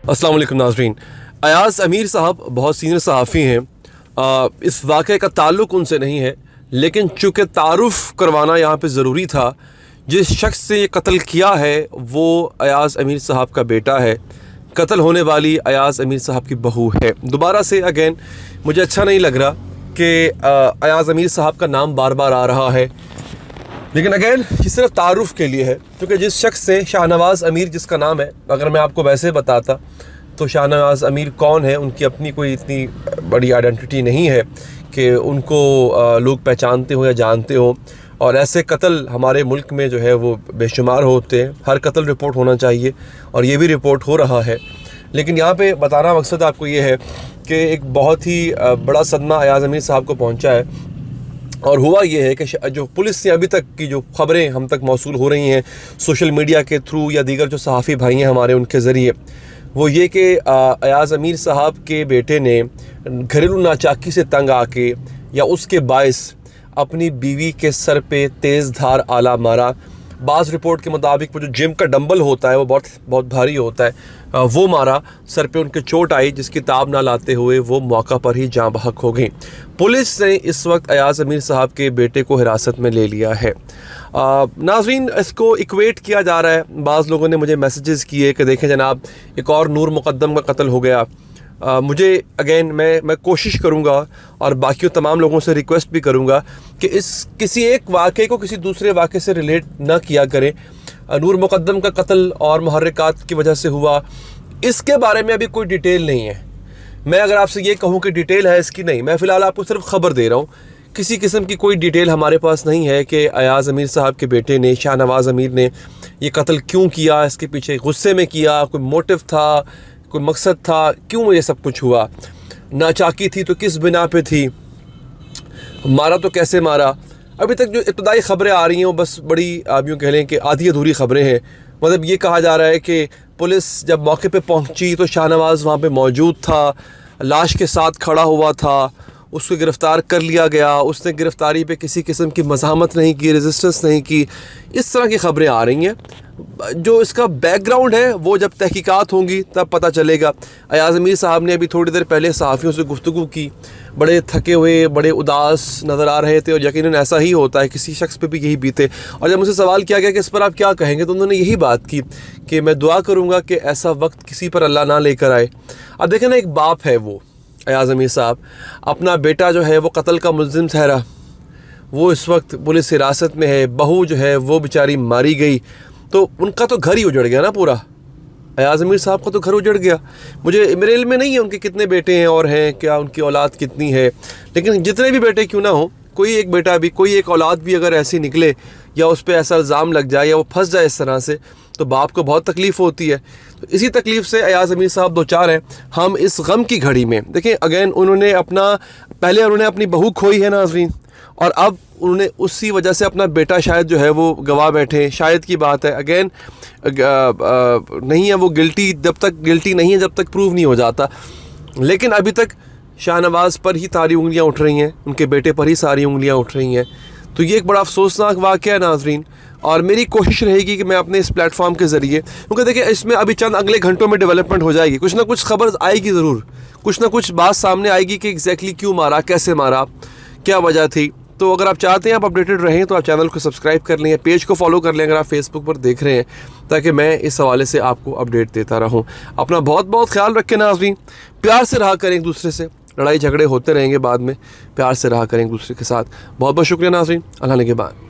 अस्सलाम वालेकुम नाज़रीन। अयाज़ अमीर साहब बहुत सीनियर सहाफ़ी हैं। इस वाक़े का ताल्लुक़ उनसे नहीं है, लेकिन चूँकि तारुफ़ करवाना यहाँ पे ज़रूरी था। जिस शख्स से ये कत्ल किया है वो अयाज़ अमीर साहब का बेटा है। कत्ल होने वाली अयाज़ अमीर साहब की बहू है। दोबारा से अगेन मुझे अच्छा नहीं लग रहा कि अयाज़ अमीर साहब का नाम बार बार आ रहा है, लेकिन अगेन ये सिर्फ तारुफ़ के लिए है। क्योंकि जिस शख्स से शाहनवाज़ अमीर जिसका नाम है, अगर मैं आपको वैसे बताता तो शाहनवाज़ अमीर कौन है, उनकी अपनी कोई इतनी बड़ी आइडेंटिटी नहीं है कि उनको लोग पहचानते हो या जानते हो। और ऐसे कत्ल हमारे मुल्क में जो है वो बेशुमार होते हैं। हर कत्ल रिपोर्ट होना चाहिए और ये भी रिपोर्ट हो रहा है। लेकिन यहाँ पे बताना मकसद आपको ये है कि एक बहुत ही बड़ा सदमा अयाज़ अमीर साहब को पहुँचा है। और हुआ ये है कि जो पुलिस से अभी तक की जो ख़बरें हम तक मौसूल हो रही हैं सोशल मीडिया के थ्रू या दीगर जो सहाफ़ी भाई हैं हमारे, उनके ज़रिए, वो ये कि अयाज़ अमीर साहब के बेटे ने घरेलू नाचाकी से तंग आके या उसके बायस अपनी बीवी के सर पे तेज़ धार आला मारा। बाज़ रिपोर्ट के मुताबिक वो जो जिम का डंबल होता है वो बहुत भारी होता है, वो मारा। सर पे उनके चोट आई, जिसकी ताब ना लाते हुए वो मौका पर ही जाँ बहक हो गई। पुलिस ने इस वक्त अयाज़ अमीर साहब के बेटे को हिरासत में ले लिया है। नाज़रीन, इसको इक्वेट किया जा रहा है। बाज़ लोगों ने मुझे मैसेजेस किए कि देखें जनाब, एक और नूर मुक़द्दम का कत्ल हो गया। मुझे अगेन मैं कोशिश करूँगा और बाकी तमाम लोगों से रिक्वेस्ट भी करूँगा कि इस किसी एक वाक़े को किसी दूसरे वाक़े से रिलेट ना किया करें। नूर मुक़द्दम का कत्ल और मुहर्रिकात की वजह से हुआ, इसके बारे में अभी कोई डिटेल नहीं है। मैं अगर आपसे ये कहूँ कि डिटेल है इसकी, नहीं, मैं फ़िलहाल आपको सिर्फ ख़बर दे रहा हूँ। किसी किस्म की कोई डिटेल हमारे पास नहीं है कि अयाज़ अमीर साहब के बेटे ने, शाहनवाज़ अमीर ने ये कत्ल क्यों किया, इसके पीछे गुस्से में किया, कोई मोटिव था, कोई मकसद था, क्यों ये सब कुछ हुआ, नाचाकी थी तो किस बिना पे थी, मारा तो कैसे मारा। अभी तक जो इब्तदाई ख़बरें आ रही हैं वो बस बड़ी यूँ कह लें कि आधी अधूरी ख़बरें हैं। मतलब ये कहा जा रहा है कि पुलिस जब मौके पे पहुंची तो शाहनवाज़ वहाँ पे मौजूद था, लाश के साथ खड़ा हुआ था, उसको गिरफ़्तार कर लिया गया। उसने गिरफ़्तारी पे किसी किस्म की मज़ाहमत नहीं की, रेजिस्टेंस नहीं की। इस तरह की ख़बरें आ रही हैं। जो इसका बैकग्राउंड है वो जब तहकीकात होंगी तब पता चलेगा। अयाज़ अमीर साहब ने अभी थोड़ी देर पहले सहाफ़ियों से गुफ्तगू की, बड़े थके हुए, बड़े उदास नज़र आ रहे थे। और यकीनन ऐसा ही होता है, किसी शख्स पे भी यही बीते। और जब मुझसे सवाल किया गया कि इस पर आप क्या कहेंगे, तो उन्होंने यही बात की कि मैं दुआ करूँगा कि ऐसा वक्त किसी पर अल्लाह ना लेकर आए। अब देखें ना, एक बाप है वो अयाज़ अमीर साहब, अपना बेटा जो है वो कत्ल का मुल्ज़िम ठहरा, वो इस वक्त पुलिस हिरासत में है। बहू जो है वो बेचारी मारी गई, तो उनका तो घर ही उजड़ गया ना पूरा। अयाज़ अमीर साहब का तो घर उजड़ गया। मेरे इल्म में नहीं है उनके कितने बेटे हैं और हैं, क्या उनकी औलाद कितनी है, लेकिन जितने भी बेटे क्यों ना हो, कोई एक बेटा भी, कोई एक औलाद भी अगर ऐसी निकले या उस पर ऐसा इल्ज़ाम लग जाए या वो फंस जाए इस तरह से, तो बाप को बहुत तकलीफ़ होती है। तो इसी तकलीफ़ से अयाज़ अमीर साहब दो चार हैं। हम इस गम की घड़ी में देखें, अगेन उन्होंने पहले उन्होंने अपनी बहू खोई है नाज़रीन, और अब उन्होंने उसी वजह से अपना बेटा शायद जो है वो गवा बैठे। शायद की बात है, अगेन नहीं है वो गिल्टी, जब तक गिल्टी नहीं है जब तक प्रूव नहीं हो जाता। लेकिन अभी तक शाहनवाज़ पर ही सारी उंगलियां उठ रही हैं, उनके बेटे पर ही सारी उंगलियां उठ रही हैं। तो ये एक बड़ा अफसोसनाक वाक़या है नाज़रीन। और मेरी कोशिश रहेगी कि मैं अपने इस प्लेटफॉर्म के ज़रिए, क्योंकि देखिए इसमें अभी चंद अगले घंटों में डेवलपमेंट हो जाएगी, कुछ ना कुछ खबर आएगी ज़रूर, कुछ ना कुछ बात सामने आएगी कि एग्जैक्टली क्यों मारा, कैसे मारा, क्या वजह थी। तो अगर आप चाहते हैं आप अपडेटेड रहें तो आप चैनल को सब्सक्राइब कर लें, पेज को फॉलो कर लें अगर आप फेसबुक पर देख रहे हैं, ताकि मैं इस हवाले से आपको अपडेट देता रहूं। अपना बहुत बहुत ख्याल रखें नाज़रीन। प्यार से रहा करें एक दूसरे से, लड़ाई झगड़े होते रहेंगे बाद में, प्यार से रहा करें एक दूसरे के साथ। बहुत बहुत शुक्रिया नाज़रीन। अल्लाह ने के बाद।